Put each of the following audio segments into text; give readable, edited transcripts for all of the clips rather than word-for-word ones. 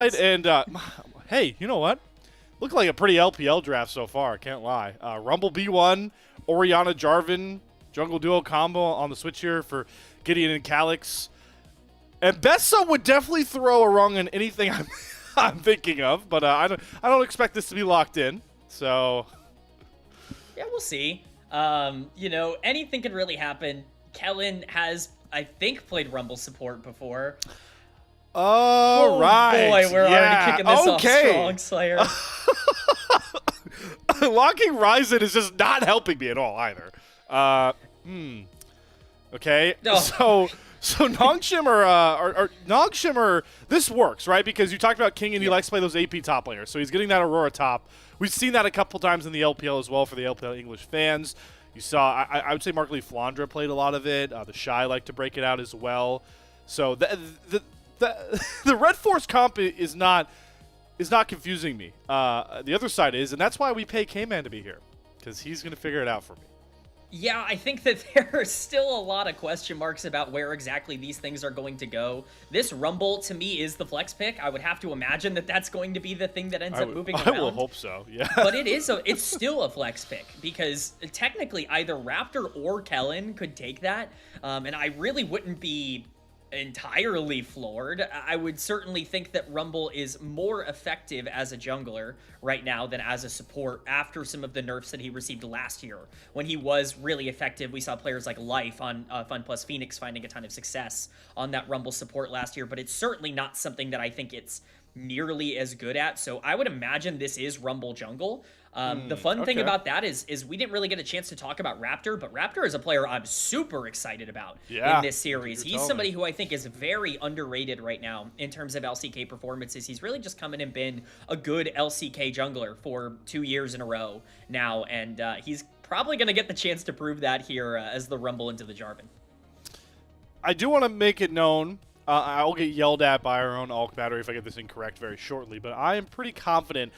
And hey, you know what? Looked like a pretty LPL draft so far, can't lie. Rumble B1, Orianna Jarvan, jungle duo combo on the switch here for GIDEON and Kalix. And Bessa would definitely throw a rung in anything I'm thinking of, but I don't expect this to be locked in. So yeah, we'll see. You know, anything can really happen. Kellin has, I think, played Rumble support before. Oh, right. Boy, we're already kicking this off strong, Slayer. Locking Ryzen is just not helping me at all either. Okay. Oh. So Nongshim or this works, right? Because you talked about Kingen, he likes to play those AP top laners, so he's getting that Aurora top. We've seen that a couple times in the LPL as well for the LPL English fans. You saw, I would say Mark Lee Flandra played a lot of it. The Shy like to break it out as well. So the RedForce comp is not confusing me. The other side is, and that's why we pay Kman to be here, because he's going to figure it out for me. Yeah, I think that there are still a lot of question marks about where exactly these things are going to go. This Rumble, to me, is the flex pick. I would have to imagine that that's going to be the thing that ends up moving around. I will hope so, yeah. But it's still a flex pick, because technically either Raptor or Kellin could take that, and I really wouldn't be entirely floored. I would certainly think that Rumble is more effective as a jungler right now than as a support after some of the nerfs that he received last year. When he was really effective, we saw players like Life on Fun Plus Phoenix finding a ton of success on that Rumble support last year, but it's certainly not something that I think it's nearly as good at. So I would imagine this is Rumble jungle. The fun thing about that is we didn't really get a chance to talk about Raptor, but Raptor is a player I'm super excited about in this series. He's somebody who I think is very underrated right now in terms of LCK performances. He's really just come in and been a good LCK jungler for 2 years in a row now, and he's probably going to get the chance to prove that here as the Rumble into the Jarvan. I do want to make it known, I'll get yelled at by our own Alk battery if I get this incorrect very shortly, but I am pretty confident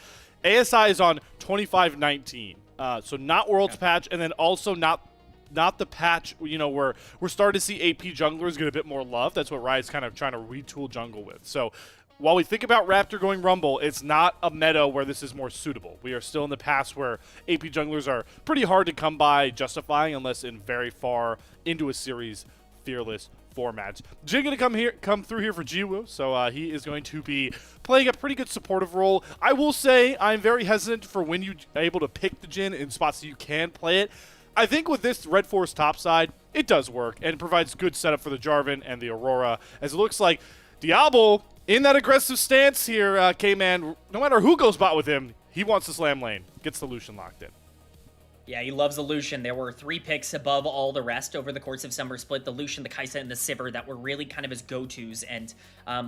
ASI is on 2519, so not Worlds patch, and then also not the patch, you know, where we're starting to see AP junglers get a bit more love. That's what Riot's kind of trying to retool jungle with. So while we think about Raptor going Rumble, it's not a meta where this is more suitable. We are still in the past where AP junglers are pretty hard to come by justifying unless in very far into a series fearless formats. Jin going to come through here for Jiwoo, so he is going to be playing a pretty good supportive role. I will say I'm very hesitant for when you're able to pick the Jin in spots that you can play it. I think with this RedForce topside, it does work, and it provides good setup for the Jarvan and the Aurora, as it looks like Diable in that aggressive stance here, Kman, no matter who goes bot with him, he wants to slam lane, gets the Lucian locked in. Yeah, he loves the Lucian. There were 3 picks above all the rest over the course of Summer Split. The Lucian, the Kai'Sa, and the Sivir that were really kind of his go-tos. And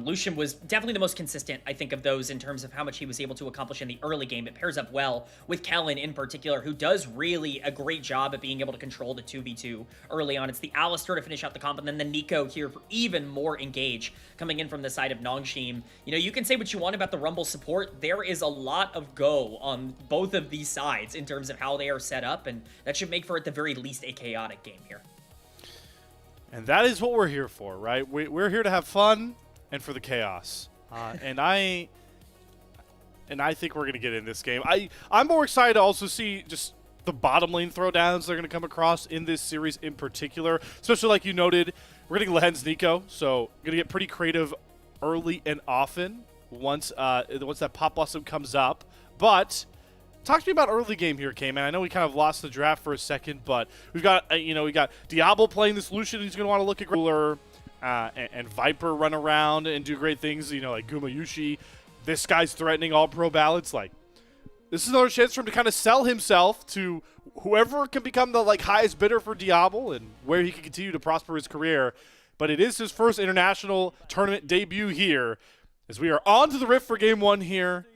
Lucian was definitely the most consistent, I think, of those in terms of how much he was able to accomplish in the early game. It pairs up well with Kellin in particular, who does really a great job at being able to control the 2v2 early on. It's the Alistar to finish out the comp, and then the Nico here for even more engage coming in from the side of Nongshim. You know, you can say what you want about the Rumble support. There is a lot of go on both of these sides in terms of how they are set up, and that should make for, at the very least, a chaotic game here. And that is what we're here for, right? We're here to have fun and for the chaos. And I think we're going to get in this game. I'm more excited to also see just the bottom lane throwdowns they're going to come across in this series in particular. Especially like you noted, we're getting Lehends Nico, so going to get pretty creative early and often once that Pop Blossom comes up. But talk to me about early game here, Kman. I know we kind of lost the draft for a second, but we've got we got Diable playing this Lucian. He's going to want to look at Cooler, and Viper run around and do great things. You know, like Gumayushi. This guy's threatening all pro ballots. Like, this is another chance for him to kind of sell himself to whoever can become the highest bidder for Diable and where he can continue to prosper his career. But it is his first international tournament debut here, as we are on to the Rift for Game 1 here.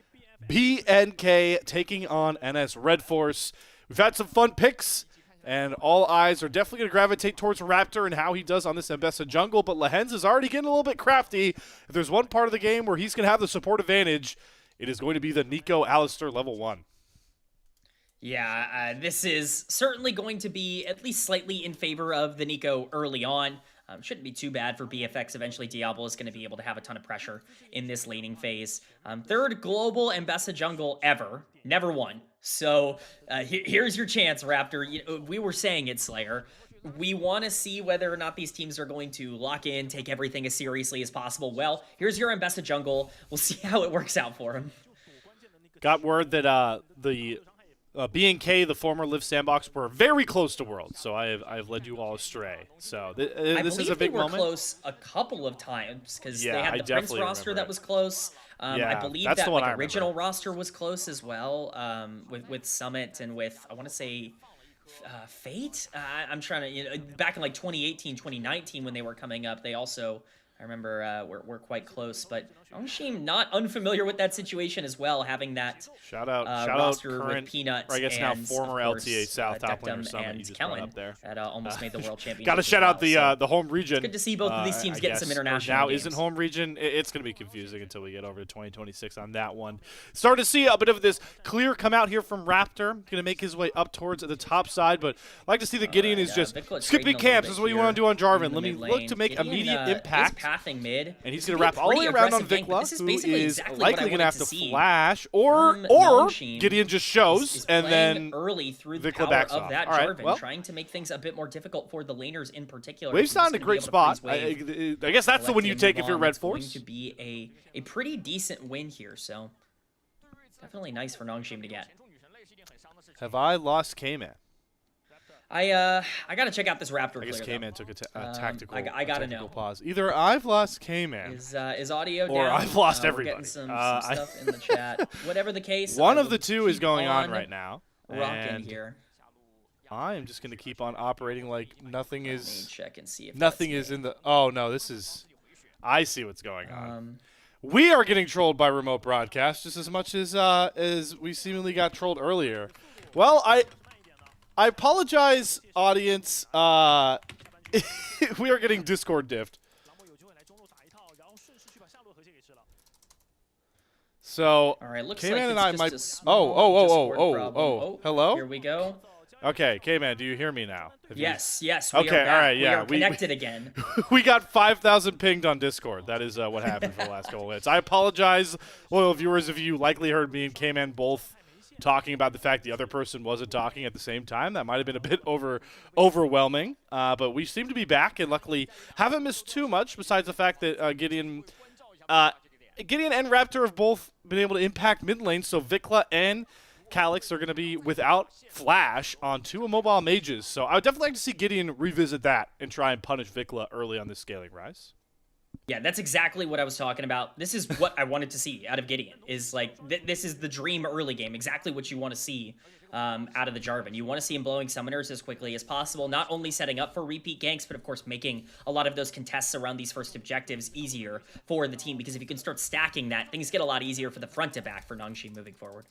BNK taking on NS RedForce. We've had some fun picks, and all eyes are definitely going to gravitate towards Raptor and how he does on this Mbessa jungle, but Lehends is already getting a little bit crafty. If there's one part of the game where he's going to have the support advantage, it is going to be the Nico Alistar level 1. Yeah, this is certainly going to be at least slightly in favor of the Nico early on. Shouldn't be too bad for BFX. Eventually, Diable is going to be able to have a ton of pressure in this laning phase. Third global Mbessa jungle ever. Never won. So here's your chance, Raptor. We were saying it, Slayer. We want to see whether or not these teams are going to lock in, take everything as seriously as possible. Well, here's your Mbessa jungle. We'll see how it works out for him. Got word that the BNK, the former Live Sandbox, were very close to Worlds, so I've led you all astray. So this is a big moment. I believe they were close a couple of times because they had the Prince roster that was close. Yeah, I believe that original roster was close as well, with Summit and with, I want to say, Fate. I'm trying to, back in like 2018, 2019 when they were coming up, they also, I remember, were quite close. But Nongshim not unfamiliar with that situation as well, having that shout out roster current, with Peanut, or I guess now and former course, LTA South top laner Summit and you just Kellin up there. That almost made the World Championship. Got to shout out the home region. It's good to see both of these teams getting some international now games. Isn't home region? It's going to be confusing until we get over to 2026 on that one. Start to see a bit of this clear come out here from Raptor. Going to make his way up towards the top side, but I like to see that Gideon is just skipping camps. This is what you want to do on Jarvan. Let me look to make immediate impact. Pathing mid, and he's going to wrap all the way around on VicLa, who is likely going to have to flash, or Gideon just shows, and then early through the VicLa backs of off. that All right, Jarvan, well, trying to make things a bit more difficult for the laners in particular. Wave's not in a great spot. I guess that's the one you take if you're RedForce. It's going to be a pretty decent win here, so definitely nice for Nongshim to get. Have I lost Kman? I gotta check out this Raptor. I guess Kman took a tactical. I gotta know. Pause. Either I've lost Kman, is audio or down? I've lost We're everybody. Getting some stuff in the chat. Whatever the case, one of the two is going on right now. Rocking here. I am just going to keep on operating like nothing is. Let me check and see if nothing is in the. Oh no, this is. I see what's going on. We are getting trolled by remote broadcast just as much as we seemingly got trolled earlier. Well, I apologize, audience. We are getting Discord diffed. So, all right, looks Kman like and I it's might. just a small Hello. Here we go. Okay, Kman, do you hear me now? Yes. We okay, are back. all right, yeah, we are connected again. We got 5,000 pinged on Discord. That is what happened for the last couple of minutes. I apologize, loyal viewers, if you likely heard me and Kman both talking about the fact the other person wasn't talking at the same time. That might have been a bit overwhelming, but we seem to be back and luckily haven't missed too much besides the fact that Gideon and Raptor have both been able to impact mid lane, so VicLa and Kalix are going to be without flash on two immobile mages. So I would definitely like to see Gideon revisit that and try and punish VicLa early on this scaling rise. Yeah, that's exactly what I was talking about. This is what I wanted to see out of Gideon. Is like this is the dream early game. Exactly what you want to see out of the Jarvan. You want to see him blowing summoners as quickly as possible. Not only setting up for repeat ganks, but of course making a lot of those contests around these first objectives easier for the team. Because if you can start stacking that, things get a lot easier for the front to back for Nongshim moving forward.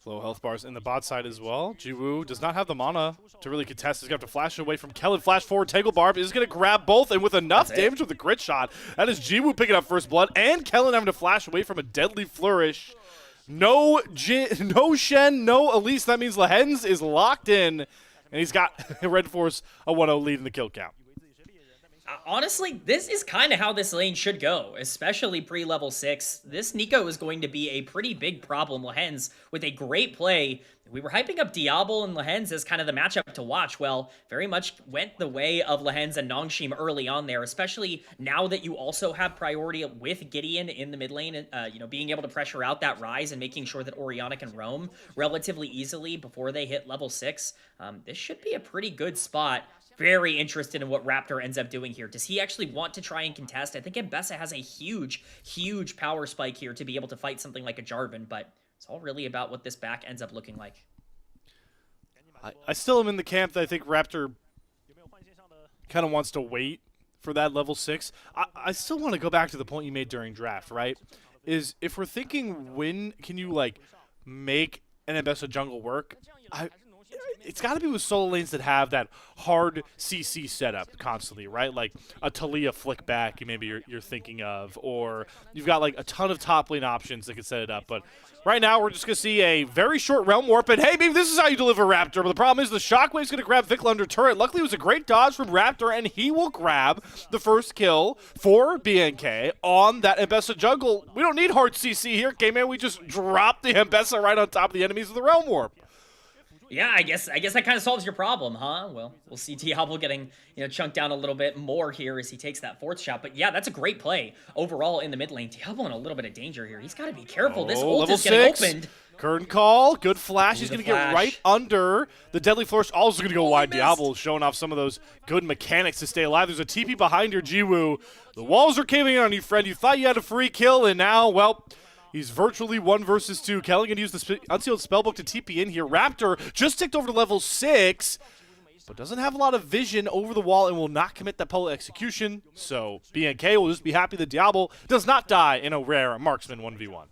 Low health bars in the bot side as well. Jiwoo does not have the mana to really contest. He's going to have to flash away from Kellin. Flash forward, Tangle Barb is going to grab both, and with enough damage with the crit shot, that is Jiwoo picking up first blood, and Kellin having to flash away from a deadly flourish. No Shen, no Elise. That means Lehends is locked in, and he's got RedForce a 1-0 lead in the kill count. Honestly, this is kind of how this lane should go, especially pre-level 6. This Nico is going to be a pretty big problem. Lehends with a great play. We were hyping up Diable and Lehends as kind of the matchup to watch. Well, very much went the way of Lehends and Nongshim early on there, especially now that you also have priority with Gideon in the mid lane, being able to pressure out that rise and making sure that Orianna can roam relatively easily before they hit level 6. This should be a pretty good spot. Very interested in what Raptor ends up doing here. Does he actually want to try and contest? I think Mbessa has a huge power spike here to be able to fight something like a Jarvan, but it's all really about what this back ends up looking like. I still am in the camp that I think Raptor kind of wants to wait for that level 6. I still want to go back to the point you made during draft, right? Is if we're thinking when can you, like, make an Mbessa jungle work, it's got to be with solo lanes that have that hard CC setup constantly, right? Like a Talia flick back, maybe you're thinking of, or you've got like a ton of top lane options that can set it up. But right now, we're just going to see a very short Realm Warp, and hey, maybe this is how you deliver Raptor. But the problem is the Shockwave's going to grab VicLa under turret. Luckily, it was a great dodge from Raptor, and he will grab the first kill for BNK on that Ambessa jungle. We don't need hard CC here, Kman. We just drop the Ambessa right on top of the enemies with the Realm Warp. Yeah, I guess that kind of solves your problem, huh? Well, we'll see Diable getting, chunked down a little bit more here as he takes that fourth shot. But yeah, that's a great play overall in the mid lane. Diable in a little bit of danger here. He's got to be careful. This ult is getting opened. Curtain call, good flash. He's going to get right under the deadly flourish. Also going to go wide. Diable showing off some of those good mechanics to stay alive. There's a TP behind your Jiwoo. The walls are caving in on you, friend. You thought you had a free kill, and now, well, he's virtually 1 versus 2. Kellin going to use the Unsealed Spellbook to TP in here. Raptor just ticked over to level 6, but doesn't have a lot of vision over the wall and will not commit that public execution. So BNK will just be happy that Diable does not die in a rare marksman 1v1.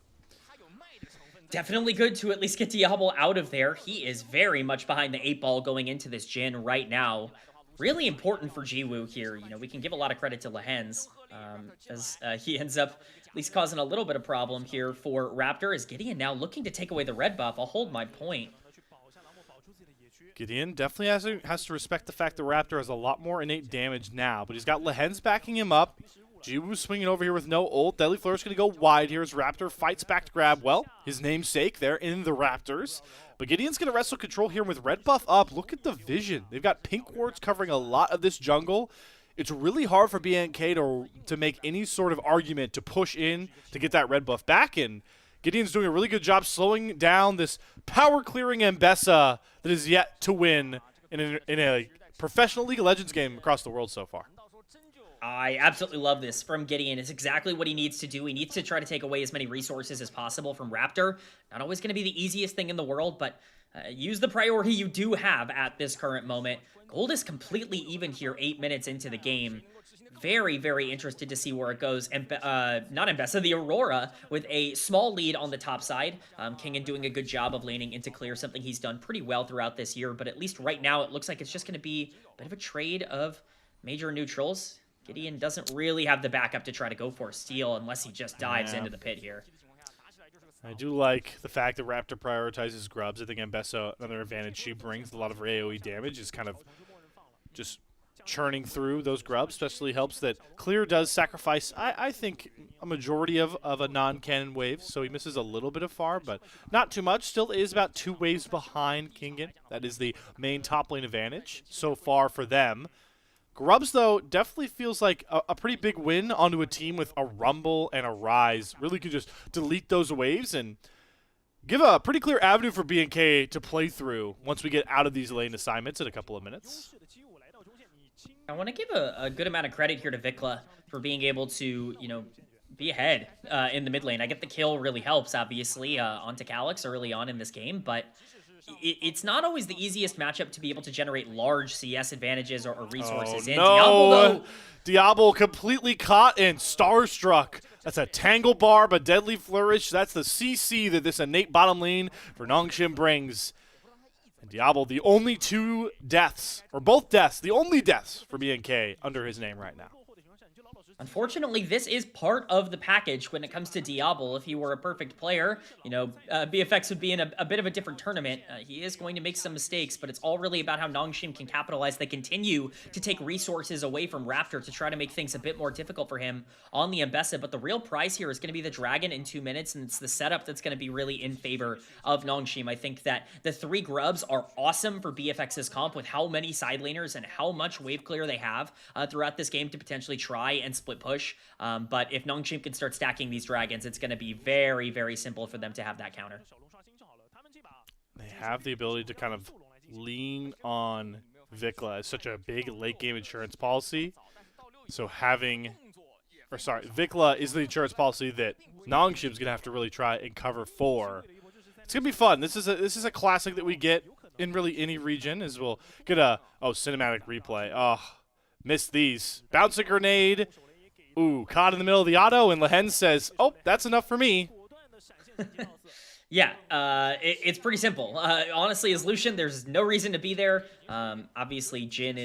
Definitely good to at least get Diable out of there. He is very much behind the 8 ball going into this Jhin right now. Really important for Jiwoo here. We can give a lot of credit to Lehends as he ends up at least causing a little bit of problem here for Raptor as Gideon now looking to take away the red buff. I'll hold my point. Gideon definitely has to respect the fact that Raptor has a lot more innate damage now, but he's got Lehends backing him up. Jiwoo swinging over here with no ult. Deadly Flourish going to go wide here as Raptor fights back to grab, well, his namesake there in the Raptors. But Gideon's going to wrestle control here with red buff up. Look at the vision. They've got pink wards covering a lot of this jungle. It's really hard for BNK to make any sort of argument to push in to get that red buff back. And Gideon's doing a really good job slowing down this power-clearing Ambessa that is yet to win in a professional League of Legends game across the world so far. I absolutely love this from Gideon. It's exactly what he needs to do. He needs to try to take away as many resources as possible from Raptor. Not always going to be the easiest thing in the world, but use the priority you do have at this current moment. Gold is completely even here 8 minutes into the game. Very, very interested to see where it goes. And not Ambessa, the Aurora with a small lead on the top side. Kingen doing a good job of laning into clear, something he's done pretty well throughout this year. But at least right now, it looks like it's just going to be a bit of a trade of major neutrals. Gideon doesn't really have the backup to try to go for a steal unless he just dives into the pit here. I do like the fact that Raptor prioritizes grubs. I think Ambessa, another advantage she brings, a lot of her AoE damage, is kind of just churning through those grubs. Especially helps that Clear does sacrifice, I think, a majority of a non-cannon wave, so he misses a little bit of farm, but not too much. Still is about 2 waves behind Kingen. That is the main top lane advantage so far for them. Grubs, though, definitely feels like a pretty big win onto a team with a Rumble and a Rise. Really could just delete those waves and give a pretty clear avenue for BNK to play through once we get out of these lane assignments in a couple of minutes. I want to give a good amount of credit here to VicLa for being able to, be ahead in the mid lane. I get the kill really helps, obviously, onto Kalix early on in this game, but it's not always the easiest matchup to be able to generate large CS advantages or resources in. No. Diable completely caught and starstruck. That's a Tangle Barb, a Deadly Flourish. That's the CC that this innate bottom lane for Nongshim brings. And Diable, the only 2 deaths, or both deaths, the only deaths for BNK under his name right now. Unfortunately, this is part of the package when it comes to Diable. If he were a perfect player, BFX would be in a bit of a different tournament. He is going to make some mistakes, but it's all really about how Nongshim can capitalize. They continue to take resources away from Raptor to try to make things a bit more difficult for him on the Ambessa, but the real prize here is going to be the Dragon in 2 minutes, and it's the setup that's going to be really in favor of Nongshim. I think that the 3 grubs are awesome for BFX's comp with how many side laners and how much wave clear they have throughout this game to potentially try and split push, but if Nongshim can start stacking these dragons, it's going to be very, very simple for them to have that counter. They have the ability to kind of lean on VicLa as such a big late game insurance policy. So VicLa is the insurance policy that Nongshim's going to have to really try and cover for. It's going to be fun. This is a classic that we get in really any region, as we'll get a cinematic replay. Oh, missed these. Bounce a grenade. Ooh, caught in the middle of the auto, and Lehends says, oh, that's enough for me. Yeah, it's pretty simple. Honestly, as Lucian, there's no reason to be there. Obviously, Jin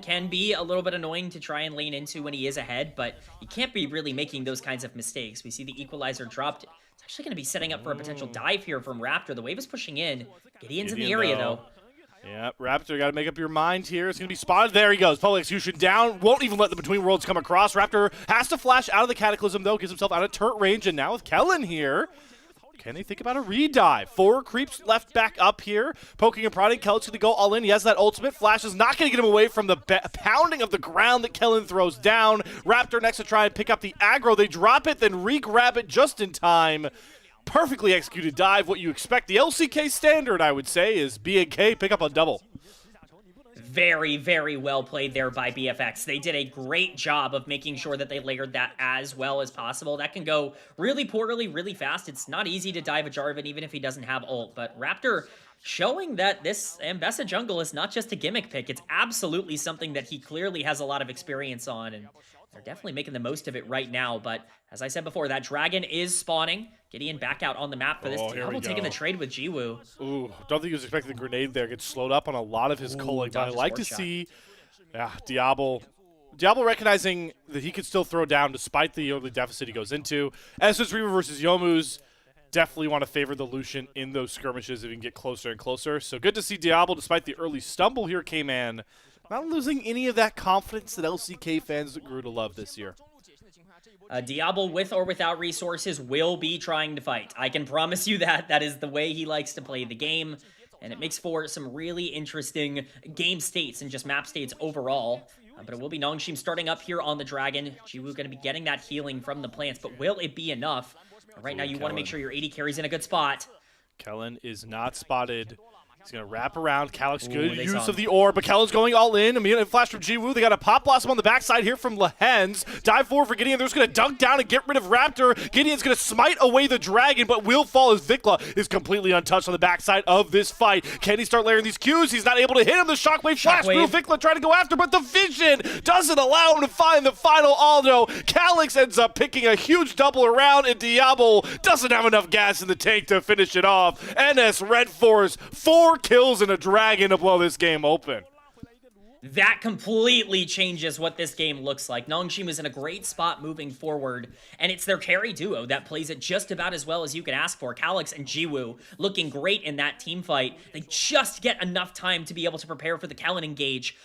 can be a little bit annoying to try and lane into when he is ahead, but you can't be really making those kinds of mistakes. We see the equalizer dropped. It's actually going to be setting up for a potential dive here from Raptor. The wave is pushing in. Gideon's in the area, though. Yeah, Raptor, got to make up your mind here. It's going to be spotted. There he goes. Public execution down. Won't even let the Between Worlds come across. Raptor has to flash out of the Cataclysm, though. Gets himself out of turret range. And now with Kellin here, can they think about a redive? 4 creeps left back up here. Poking and prodding. Kellin's going to go all in. He has that ultimate. Flash is not going to get him away from the pounding of the ground that Kellin throws down. Raptor next to try and pick up the aggro. They drop it, then re-grab it just in time. Perfectly executed dive. What you expect. The LCK standard, I would say, is BNK pick up a double. Very, very well played there by BFX. They did a great job of making sure that they layered that as well as possible. That can go really poorly, really fast. It's not easy to dive a Jarvan even if he doesn't have ult, but Raptor showing that this Ambessa jungle is not just a gimmick pick. It's absolutely something that he clearly has a lot of experience on, and they're definitely making the most of it right now. But as I said before, that dragon is spawning. Gideon back out on the map for this. Diable taking the trade with Jiwoo. Ooh, don't think he was expecting the grenade there. Gets slowed up on a lot of his culling. But I like to see Diable recognizing that he could still throw down despite the early deficit he goes into. Essence Reaver versus Youmuu's. Definitely want to favor the Lucian in those skirmishes if he can get closer and closer. So good to see Diable, despite the early stumble here, Kman, not losing any of that confidence that LCK fans grew to love this year. Diable, with or without resources, will be trying to fight. I can promise you that. That is the way he likes to play the game, and it makes for some really interesting game states and just map states overall. But it will be Nongshim starting up here on the Dragon. Jiwoo going to be getting that healing from the plants, but will it be enough? Right now, you want to make sure your AD carry's in a good spot. Kellin is not spotted. He's going to wrap around. Kalix, good use of the orb, but Kellin's going all in. Immediate flash from Jiwoo. They got a Pop Blossom on the backside here from Lehends. Dive forward for Gideon. They're just going to dunk down and get rid of Raptor. Gideon's going to smite away the dragon, but will fall as VicLa is completely untouched on the backside of this fight. Can he start layering these Qs? He's not able to hit him. The Shockwave flash through VicLa trying to go after, but the vision doesn't allow him to find the final Aldo. Kalix ends up picking a huge double around, and Diable doesn't have enough gas in the tank to finish it off. NS RedForce, 4 kills and a dragon to blow this game open. That completely changes what this game looks like. Nongshim is in a great spot moving forward, and it's their carry duo that plays it just about as well as you can ask for. Kalix and Jiwoo looking great in that team fight. They just get enough time to be able to prepare for the Kellin engage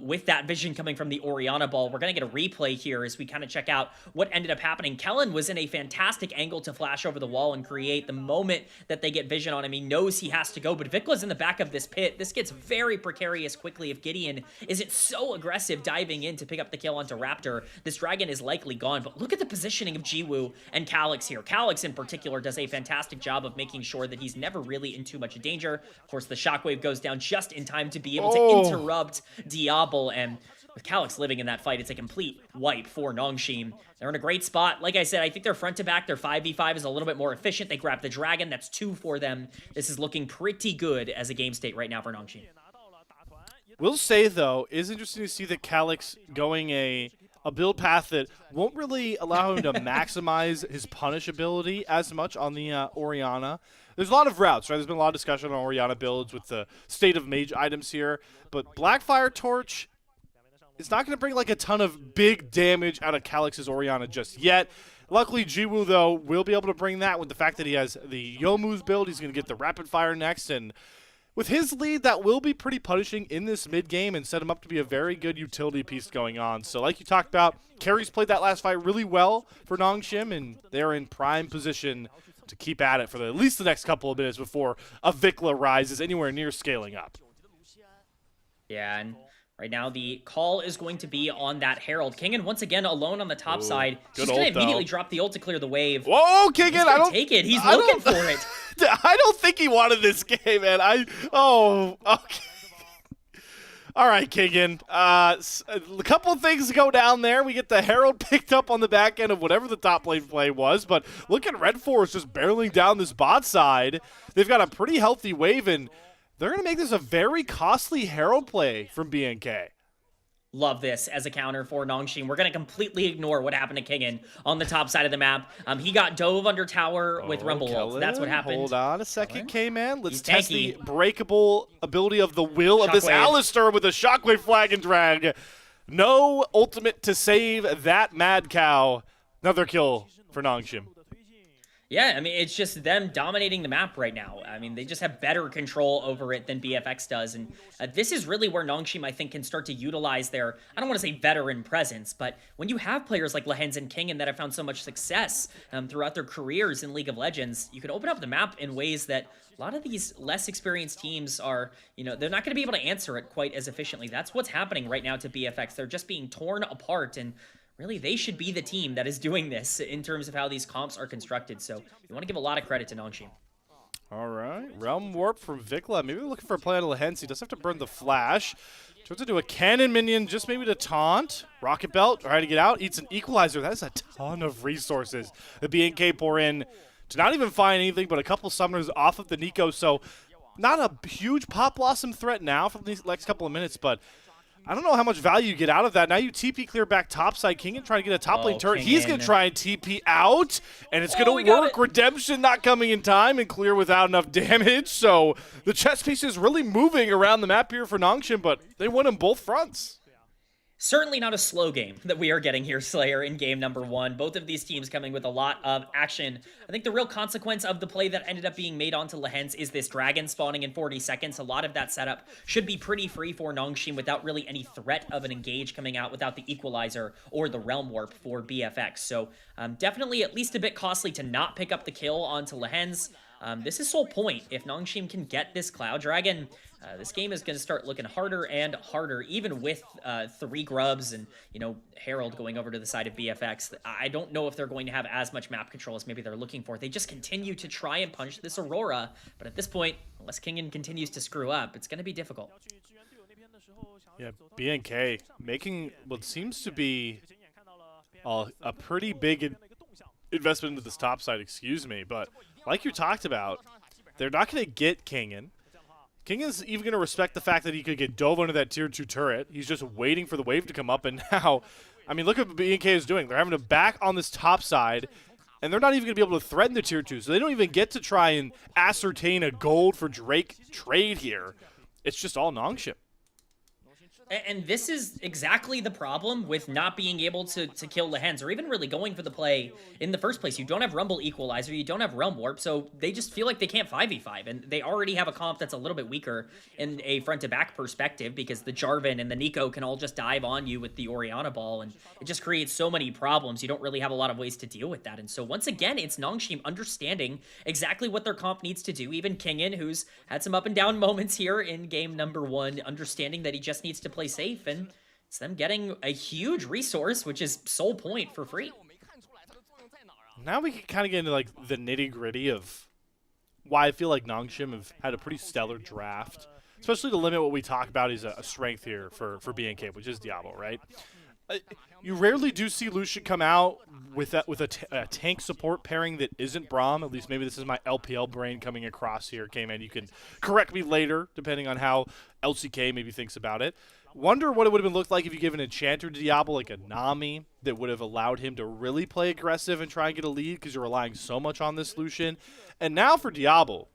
with that vision coming from the Orianna ball. We're going to get a replay here as we kind of check out what ended up happening. Kellin was in a fantastic angle to flash over the wall and create. The moment that they get vision on him, he knows he has to go, but VicLa's in the back of this pit. This gets very precarious quickly if Gideon isn't so aggressive diving in to pick up the kill onto Raptor. This dragon is likely gone, but look at the positioning of Jiwoo and Kalix here. Kalix in particular does a fantastic job of making sure that he's never really in too much danger. Of course, the shockwave goes down just in time to be able to interrupt Diable, and with Kalix living in that fight, it's a complete wipe for Nongshim. They're in a great spot. Like I said, I think they're front to back. Their 5v5 is a little bit more efficient. They grab the dragon. That's 2 for them. This is looking pretty good as a game state right now for Nongshim. Will say, though, it's interesting to see that Kalix going a build path that won't really allow him to maximize his punish ability as much on the Orianna. There's a lot of routes, right? There's been a lot of discussion on Orianna builds with the state of mage items here, but Blackfire Torch is not going to bring like a ton of big damage out of Kalix's Orianna just yet. Luckily, Jiwoo, though, will be able to bring that with the fact that he has the Youmuu's build. He's going to get the Rapid Fire next, and with his lead, that will be pretty punishing in this mid-game and set him up to be a very good utility piece going on. So like you talked about, Carries played that last fight really well for Nongshim, and they're in prime position to keep at it for at least the next couple of minutes before a VicLa rises anywhere near scaling up. Yeah, and right now the call is going to be on that Herald. Kingen once again alone on the top side. He's going to immediately drop the ult to clear the wave. Whoa, Kingen! I don't take it. He's looking for it. I don't think he wanted this game, man. Okay. All right, Kingen. A couple of things go down there. We get the Herald picked up on the back end of whatever the top lane play was, but look at RedForce just barreling down this bot side. They've got a pretty healthy wave, and they're going to make this a very costly Herald play from BNK. love this as a counter for Nongshim. We're going to completely ignore what happened to Kingen on the top side of the map. He got dove under tower with Rumble ult. That's what happened. Hold on a second, Kman. Let's He's test tanky. the breakable ability of the will of this Alistar with a Shockwave flag and drag. No ultimate to save that mad cow. Another kill for Nongshim. Yeah, I mean, it's just them dominating the map right now. I mean, they just have better control over it than BFX does. And this is really where Nongshim, I think, can start to utilize their, I don't want to say veteran presence, but when you have players like Lehends and Kingen that have found so much success throughout their careers in League of Legends, you can open up the map in ways that a lot of these less experienced teams are, you know, they're not going to be able to answer it quite as efficiently. That's what's happening right now to BFX. They're just being torn apart, and really, they should be the team that is doing this in terms of how these comps are constructed. So you want to give a lot of credit to Nongshim. All right. Realm Warp from VicLa. Maybe they're looking for a play on Lehends. He does have to burn the flash. Turns into a cannon minion just maybe to taunt. Rocket Belt trying to get out. Eats an equalizer. That is a ton of resources the BNK pour in to not even find anything but a couple summoners off of the Nico. So not a huge Pop Blossom threat now for the next couple of minutes, but I don't know how much value you get out of that. Now you TP clear back topside. Kingen trying to get a top lane turret. Kingen. He's going to try and TP out, and it's going to work. Redemption not coming in time and clear without enough damage. So the chess piece is really moving around the map here for Nongshim, but they win on both fronts. Certainly not a slow game that we are getting here, Slayer, in game number 1. Both of these teams coming with a lot of action. I think the real consequence of the play that ended up being made onto Lehends is this dragon spawning in 40 seconds. A lot of that setup should be pretty free for Nongshim without really any threat of an engage coming out without the equalizer or the realm warp for BFX. So definitely at least a bit costly to not pick up the kill onto Lehends. This is sole point. If Nongshim can get this Cloud Dragon, this game is going to start looking harder and harder, even with 3 grubs and, you know, Herald going over to the side of BFX. I don't know if they're going to have as much map control as maybe they're looking for. They just continue to try and punch this Aurora, but at this point, unless Kingen continues to screw up, it's going to be difficult. Yeah, BNK making what seems to be a pretty big investment into this top side, excuse me, but like you talked about, they're not going to get Kingen. Kingen's even going to respect the fact that he could get dove under that tier 2 turret. He's just waiting for the wave to come up, and now, I mean, look at what BNK is doing. They're having to back on this top side, and they're not even going to be able to threaten the tier 2, so they don't even get to try and ascertain a gold for Drake trade here. It's just all Nongshim. And this is exactly the problem with not being able to kill Lehends, or even really going for the play in the first place. You don't have Rumble Equalizer, you don't have Realm Warp, so they just feel like they can't 5v5, and they already have a comp that's a little bit weaker in a front-to-back perspective, because the Jarvan and the Nico can all just dive on you with the Orianna ball, and it just creates so many problems. You don't really have a lot of ways to deal with that, and so once again, it's Nongshim understanding exactly what their comp needs to do. Even Kingen, who's had some up-and-down moments here in game number 1, understanding that he just needs to play safe, and it's them getting a huge resource, which is sole point for free. Now we can kind of get into like the nitty-gritty of why I feel like Nongshim have had a pretty stellar draft, especially to limit what we talk about is a strength here for BNK, which is Diable, right? You rarely do see Lucian come out with a tank support pairing that isn't Braum. At least maybe this is my LPL brain coming across here. Kman, you can correct me later, depending on how LCK maybe thinks about it. Wonder what it would have looked like if you give an enchanter to Diable like a Nami that would have allowed him to really play aggressive and try and get a lead, because you're relying so much on this Lucian. And now for Diable,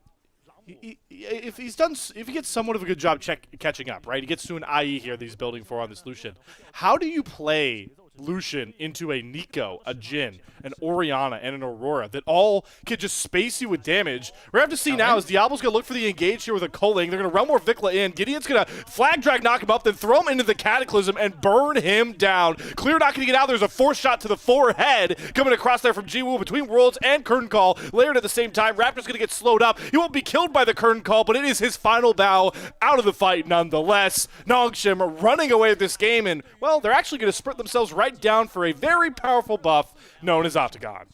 if he gets somewhat of a good job catching up, right? He gets to an IE here that he's building for on this Lucian. How do you play Lucian into a Nico, a Jhin, an Orianna, and an Aurora that all can just space you with damage? We're going to have to see now is Diable's going to look for the engage here with a Culling. They're going to run more VicLa in. Gideon's going to flag drag, knock him up, then throw him into the Cataclysm and burn him down. Clear not going to get out. There's a force shot to the forehead coming across there from Jiwoo between Worlds and Curtain Call. Layered at the same time. Raptor's going to get slowed up. He won't be killed by the Curtain Call, but it is his final bow out of the fight nonetheless. Nongshim running away with this game, and, well, they're actually going to sprint themselves right down for a very powerful buff known as Octagon.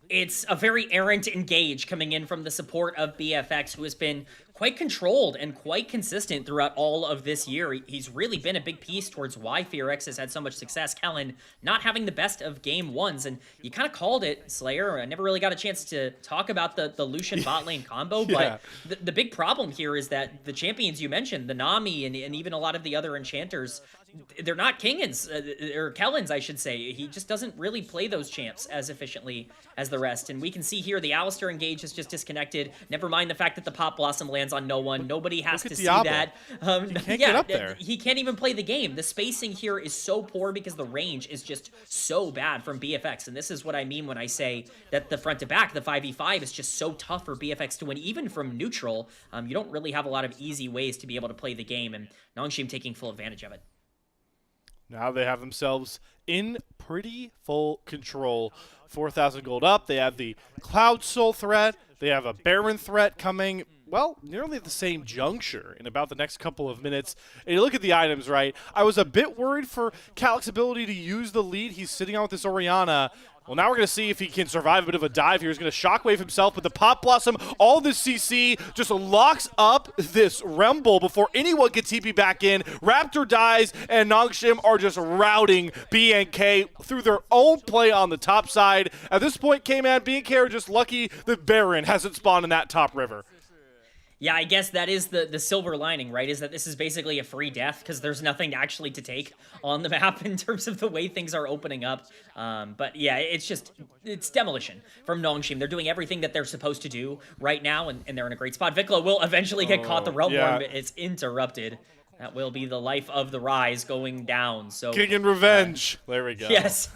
It's a very errant engage coming in from the support of BFX, who has been quite controlled and quite consistent throughout all of this year. He's really been a big piece towards why FEARX has had so much success. Kellin not having the best of game ones, and you kind of called it, Slayer. I never really got a chance to talk about the Lucian bot lane combo, but the big problem here is that the champions you mentioned, the Nami and even a lot of the other enchanters, they're not Kingens, or Kellins, I should say. He just doesn't really play those champs as efficiently as the rest. And we can see here the Alistair engage is just disconnected. Never mind the fact that the Pop Blossom lands on no one. Nobody has to see that. He can't get up there. He can't even play the game. The spacing here is so poor because the range is just so bad from BFX. And this is what I mean when I say that the front to back, the 5v5, is just so tough for BFX to win. Even from neutral, you don't really have a lot of easy ways to be able to play the game. And Nongshim taking full advantage of it. Now they have themselves in pretty full control. 4,000 gold up. They have the Cloud Soul threat. They have a Baron threat coming, well, nearly at the same juncture in about the next couple of minutes. And you look at the items, right? I was a bit worried for Kalix's ability to use the lead he's sitting on with this Orianna. Well, now we're going to see if he can survive a bit of a dive here. He's going to shockwave himself, but the Pop Blossom, all this CC, just locks up this Rumble before anyone can TP back in. Raptor dies, and Nongshim are just routing BNK through their own play on the top side. At this point, Kman, BNK are just lucky that Baron hasn't spawned in that top river. Yeah, I guess that is the silver lining, right? Is that this is basically a free death because there's nothing actually to take on the map in terms of the way things are opening up. But yeah, it's demolition from Nongshim. They're doing everything that they're supposed to do right now, and they're in a great spot. VicLa will eventually get caught. The Realm Worm is interrupted. That will be the life of the Rise going down. So Kingen revenge. There we go. Yes.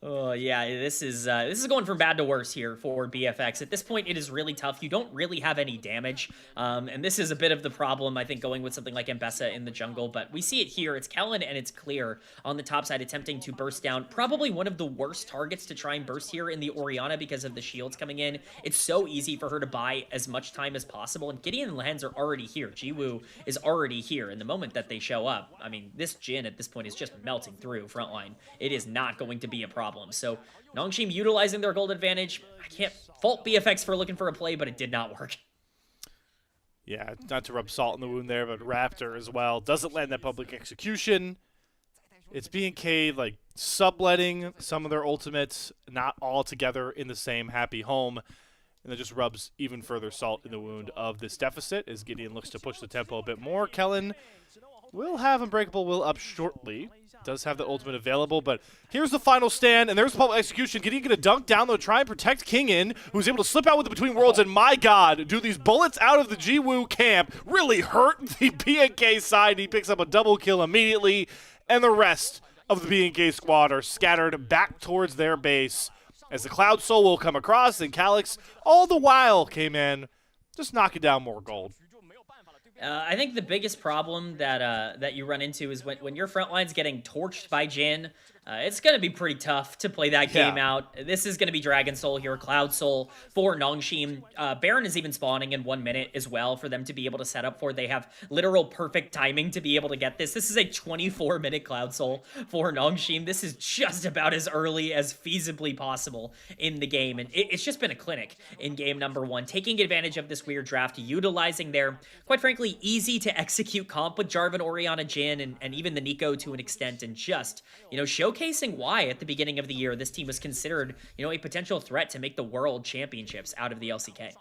Oh, yeah, this is going from bad to worse here for BFX. At this point, it is really tough. You don't really have any damage, and this is a bit of the problem, I think, going with something like Mbessa in the jungle, but we see it here. It's Kellin and it's Clear on the top side attempting to burst down. Probably one of the worst targets to try and burst here in the Orianna because of the shields coming in. It's so easy for her to buy as much time as possible, and GIDEON and Lehends are already here. Jiwoo is already here, and the moment that they show up, I mean, this Jhin at this point is just melting through frontline. It is not going to be a problem. So Nongshim utilizing their gold advantage. I can't fault BFX for looking for a play, but it did not work. Yeah, not to rub salt in the wound there, but Raptor as well doesn't land that public execution. It's BNK like subletting some of their ultimates, not all together in the same happy home. And that just rubs even further salt in the wound of this deficit as GIDEON looks to push the tempo a bit more. Kellin will have Unbreakable Will up shortly. Does have the ultimate available, but here's the final stand, and there's the public execution. GIDEON gonna dunk down, though, try and protect Kingen, who's able to slip out with the Between Worlds, and my god, do these bullets out of the Jiwoo camp really hurt the BNK side. He picks up a double kill immediately, and the rest of the BNK squad are scattered back towards their base as the Cloud Soul will come across, and Kalix, all the while, came in, just knocking down more gold. I think the biggest problem that you run into is when your front line's getting torched by Jhin. It's going to be pretty tough to play that game out. This is going to be Dragon Soul here, Cloud Soul for Nongshim. Baron is even spawning in 1 minute as well for them to be able to set up for. They have literal perfect timing to be able to get this. This is a 24-minute Cloud Soul for Nongshim. This is just about as early as feasibly possible in the game. And it's just been a clinic in game number 1, taking advantage of this weird draft, utilizing their, quite frankly, easy to execute comp with Jarvan, Orianna, Jhin, and even the Nico to an extent, and just, showcasing why at the beginning of the year this team was considered, a potential threat to make the World Championships out of the LCK.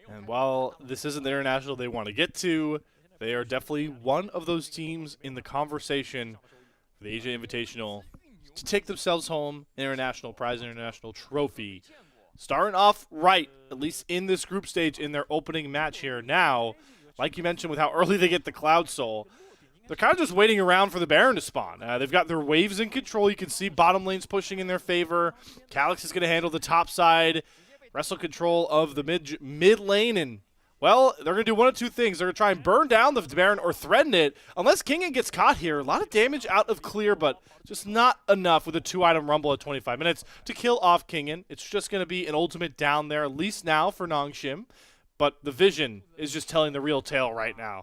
And while this isn't the international they want to get to, they are definitely one of those teams in the conversation for the Asia Invitational to take themselves home international prize, international trophy. Starting off right, at least in this group stage in their opening match here now, like you mentioned with how early they get the Cloud Soul, they're kind of just waiting around for the Baron to spawn. They've got their waves in control. You can see bottom lanes pushing in their favor. Kalix is going to handle the top side, wrestle control of the mid lane, and, well, they're going to do one of two things. They're going to try and burn down the Baron or threaten it. Unless Kingen gets caught here, a lot of damage out of Clear, but just not enough with a 2-item Rumble at 25 minutes to kill off Kingen. It's just going to be an ultimate down there, at least now for Nongshim. But the vision is just telling the real tale right now.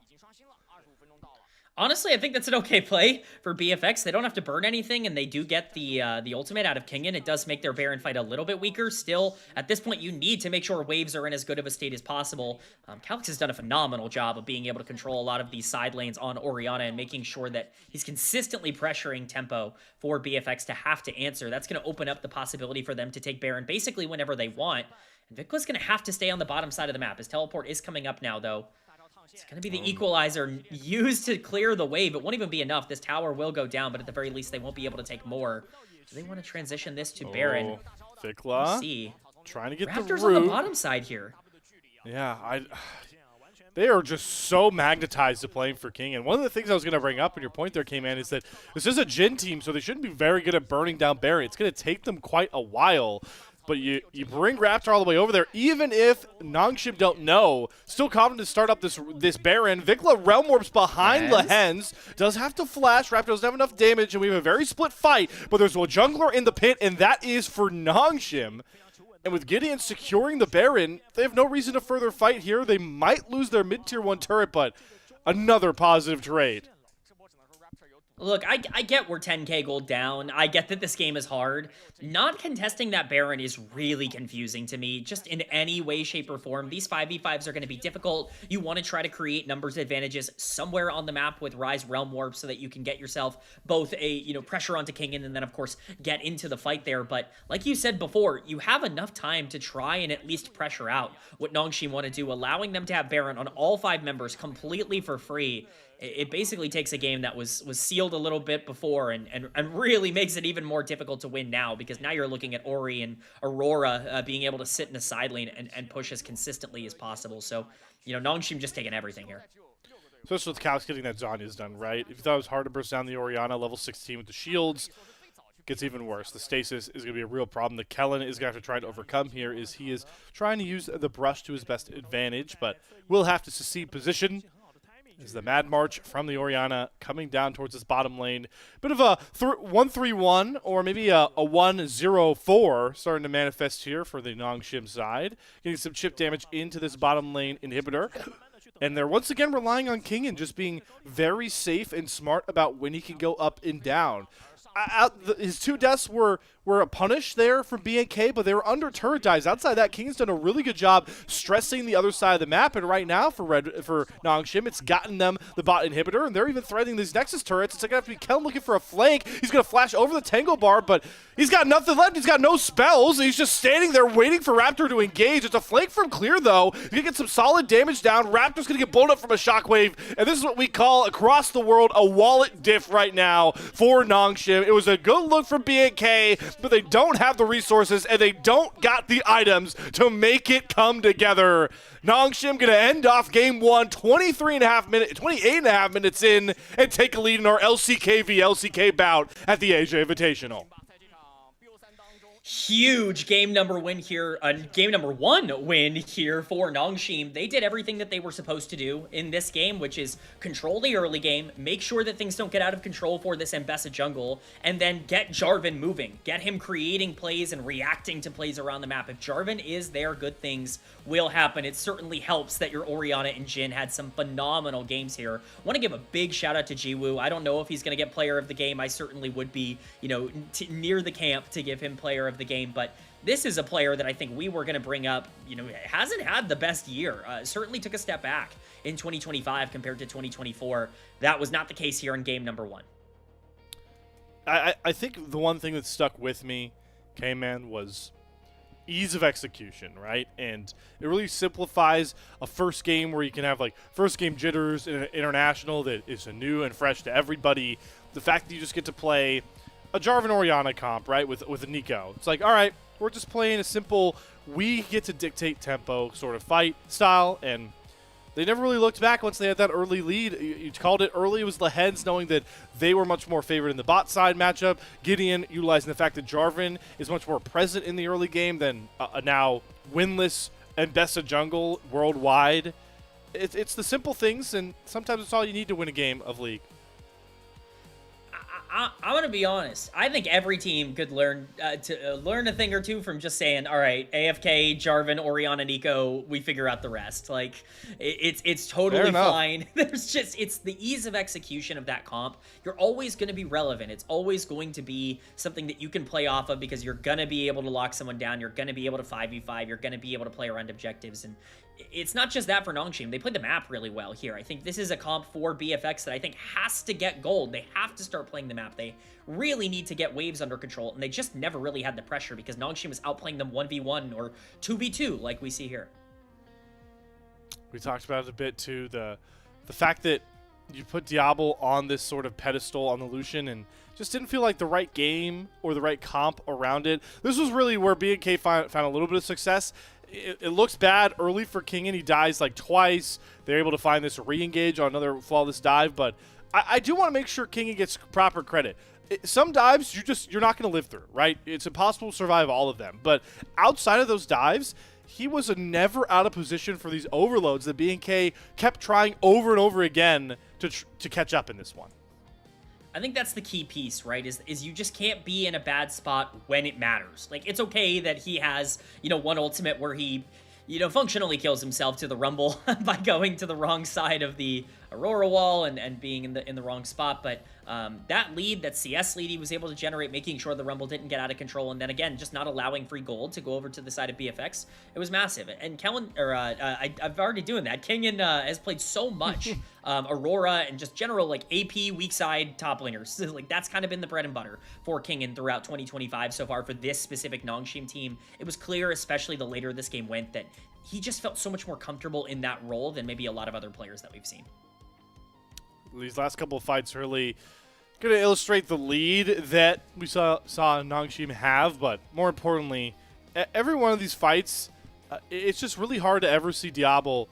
Honestly, I think that's an okay play for BFX. They don't have to burn anything, and they do get the ultimate out of Kingen. It does make their Baron fight a little bit weaker. Still, at this point, you need to make sure waves are in as good of a state as possible. Kalix has done a phenomenal job of being able to control a lot of these side lanes on Orianna and making sure that he's consistently pressuring tempo for BFX to have to answer. That's going to open up the possibility for them to take Baron basically whenever they want. And VicLa's going to have to stay on the bottom side of the map. His teleport is coming up now, though. It's going to be the equalizer used to clear the wave. It won't even be enough. This tower will go down, but at the very least, they won't be able to take more. Do they want to transition this to Baron? VicLa See. Trying to get Raptor's the root. on the bottom side here. Yeah, they are just so magnetized to playing for King. And one of the things I was going to bring up in your point there, Kman, is that this is a Jhin team, so they shouldn't be very good at burning down Baron. It's going to take them quite a while. But you bring Raptor all the way over there, even if Nongshim don't know. Still confident to start up this Baron. VicLa Realm Warps behind Lehends. Does have to flash. Raptor doesn't have enough damage, and we have a very split fight. But there's a jungler in the pit, and that is for Nongshim. And with GIDEON securing the Baron, they have no reason to further fight here. They might lose their mid-tier 1 turret, but another positive trade. Look, I get we're 10k gold down. I get that this game is hard. Not contesting that Baron is really confusing to me, just in any way, shape, or form. These 5v5s are going to be difficult. You want to try to create numbers advantages somewhere on the map with Rise Realm Warp so that you can get yourself both a, pressure onto Kingen and then, of course, get into the fight there. But like you said before, you have enough time to try and at least pressure out what Nongshim want to do, allowing them to have Baron on all 5 members completely for free. It basically takes a game that was sealed a little bit before and really makes it even more difficult to win now, because now you're looking at Ori and Aurora being able to sit in the side lane and push as consistently as possible. So, Nongshim just taking everything here. Especially with Kalix getting that Zonya's done, right? If you thought it was hard to burst down the Orianna, level 16 with the shields, gets even worse. The stasis is going to be a real problem. The Kellin is going to have to try to overcome here, is he is trying to use the brush to his best advantage, but will have to secede position. Is the Mad March from the Orianna coming down towards this bottom lane. Bit of a 1-3-1 or maybe a 1-0-4 starting to manifest here for the Nongshim side. Getting some chip damage into this bottom lane inhibitor. And they're once again relying on Kingen just being very safe and smart about when he can go up and down. His 2 deaths were a punish there from BNK, but they were under turret dives. Outside that, King's done a really good job stressing the other side of the map, and right now for Nongshim, it's gotten them the bot inhibitor, and they're even threatening these Nexus turrets. It's going to have to be Kellin looking for a flank. He's going to flash over the Tango Bar, but he's got nothing left. He's got no spells. He's just standing there waiting for Raptor to engage. It's a flank from clear, though. He's going to get some solid damage down. Raptor's going to get blown up from a shockwave, and this is what we call across the world a wallet diff right now for Nongshim. It was a good look from BNK, but they don't have the resources and they don't got the items to make it come together. Nongshim going to end off game 1, 28 and a half minutes in, and take a lead in our LCK v LCK bout at the Asia Invitational. Huge game number 1 here for Nongshim. They did everything that they were supposed to do in this game, which is control the early game, make sure that things don't get out of control for this Mbessa jungle, and then get Jarvan moving. Get him creating plays and reacting to plays around the map. If Jarvan is there, good things will happen. It certainly helps that your Orianna and Jhin had some phenomenal games here. Want to give a big shout out to Jiwoo. I don't know if he's going to get player of the game. I certainly would be, near the camp to give him player of the game, but this is a player that I think we were going to bring up, hasn't had the best year. Certainly took a step back in 2025 compared to 2024. That was not the case here in game number 1. I think the one thing that stuck with me, Kman, was ease of execution, right? And it really simplifies a first game where you can have like first game jitters in an international that is new and fresh to everybody. The fact that you just get to play a Jarvan Orianna comp, right, with a Nico. It's like, all right, we're just playing a simple, we get to dictate tempo sort of fight style, and they never really looked back once they had that early lead. You called it early. It was Lehends, knowing that they were much more favored in the bot side matchup. GIDEON utilizing the fact that Jarvan is much more present in the early game than a now winless Mbessa jungle worldwide. It's the simple things, and sometimes it's all you need to win a game of League. I'm gonna be honest. I think every team could learn learn a thing or two from just saying, "All right, AFK, Jarvan, Orianna, Nico, we figure out the rest." Like, it's totally fine. It's the ease of execution of that comp. You're always gonna be relevant. It's always going to be something that you can play off of because you're gonna be able to lock someone down. You're gonna be able to 5v5. You're gonna be able to play around objectives, and it's not just that for Nongshim. They played the map really well here. I think this is a comp for BFX that I think has to get gold. They have to start playing the map. They really need to get waves under control, and they just never really had the pressure because Nongshim was outplaying them 1v1 or 2v2 like we see here. We talked about it a bit too, the fact that you put Diable on this sort of pedestal on the Lucian and just didn't feel like the right game or the right comp around it. This was really where BNK found a little bit of success. It looks bad early for Kingen. He dies like twice. They're able to find this re-engage on another flawless dive, but I do want to make sure Kingen gets proper credit. Some dives you're not going to live through, right? It's impossible to survive all of them. But outside of those dives, he was never out of position for these overloads that BNK kept trying over and over again to catch up in this one. I think that's the key piece, right? Is you just can't be in a bad spot when it matters. Like, it's okay that he has, one ultimate where he, functionally kills himself to the Rumble by going to the wrong side of the Aurora wall and being in the wrong spot. But that lead, that CS lead he was able to generate, making sure the Rumble didn't get out of control, and then again, just not allowing free gold to go over to the side of BFX, it was massive. And Kellin, I've already doing that. Kingen has played so much Aurora and just general like AP weak side top laners. Like, that's kind of been the bread and butter for Kingen throughout 2025 so far for this specific Nongshim team. It was clear, especially the later this game went, that he just felt so much more comfortable in that role than maybe a lot of other players that we've seen. These last couple of fights really going to illustrate the lead that we saw Nongshim have, but more importantly, every one of these fights, it's just really hard to ever see Diable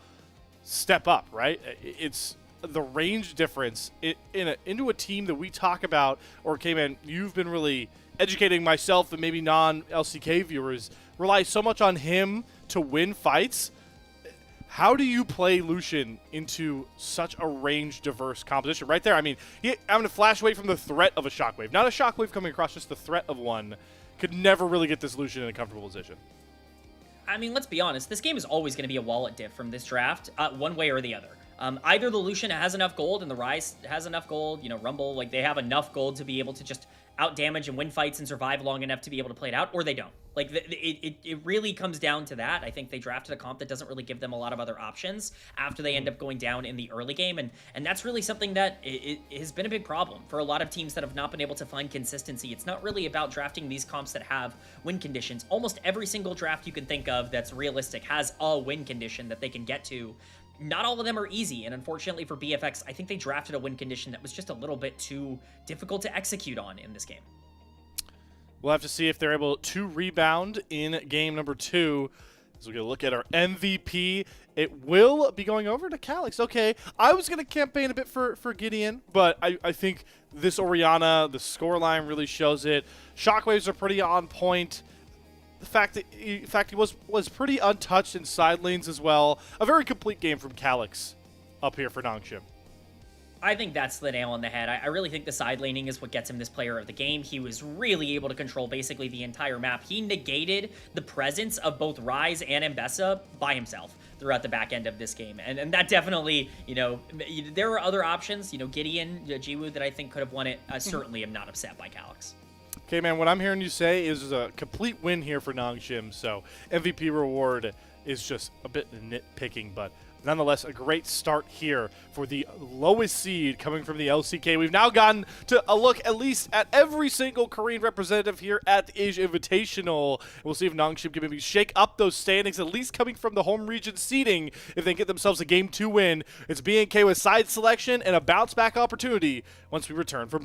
step up, right? It's the range difference into a team that we talk about, or Kman, you've been really educating myself and maybe non-LCK viewers, rely so much on him to win fights. How do you play Lucian into such a range-diverse composition? Right there, I mean, having to flash away from the threat of a shockwave. Not a shockwave coming across, just the threat of one. Could never really get this Lucian in a comfortable position. I mean, let's be honest. This game is always going to be a wallet diff from this draft, one way or the other. Either the Lucian has enough gold and the Ryze has enough gold, Rumble, like they have enough gold to be able to just out-damage and win fights and survive long enough to be able to play it out, or they don't. Like, it really comes down to that. I think they drafted a comp that doesn't really give them a lot of other options after they end up going down in the early game, and that's really something that it has been a big problem for a lot of teams that have not been able to find consistency. It's not really about drafting these comps that have win conditions. Almost every single draft you can think of that's realistic has a win condition that they can get to. Not all of them are easy, and unfortunately for BFX, I think they drafted a win condition that was just a little bit too difficult to execute on in this game. We'll have to see if they're able to rebound in game number 2. As we're going to look at our MVP, it will be going over to Kalix. Okay, I was going to campaign a bit for GIDEON, but I think this Orianna, the scoreline really shows it. Shockwaves are pretty on point. The fact that he was pretty untouched in side lanes as well. A very complete game from Kalix up here for Nongshim. I think that's the nail on the head. I really think the side laning is what gets him this player of the game. He was really able to control basically the entire map. He negated the presence of both Ryze and Mbessa by himself throughout the back end of this game. And that definitely, there were other options. GIDEON, Jiwoo that I think could have won it. I certainly am not upset by Kalix. Okay, man, what I'm hearing you say is a complete win here for Nongshim, so MVP reward is just a bit nitpicking, but nonetheless, a great start here for the lowest seed coming from the LCK. We've now gotten to a look at least at every single Korean representative here at the Asia Invitational. We'll see if Nongshim can maybe shake up those standings, at least coming from the home region seeding, if they get themselves a Game 2 win. It's BNK with side selection and a bounce-back opportunity once we return from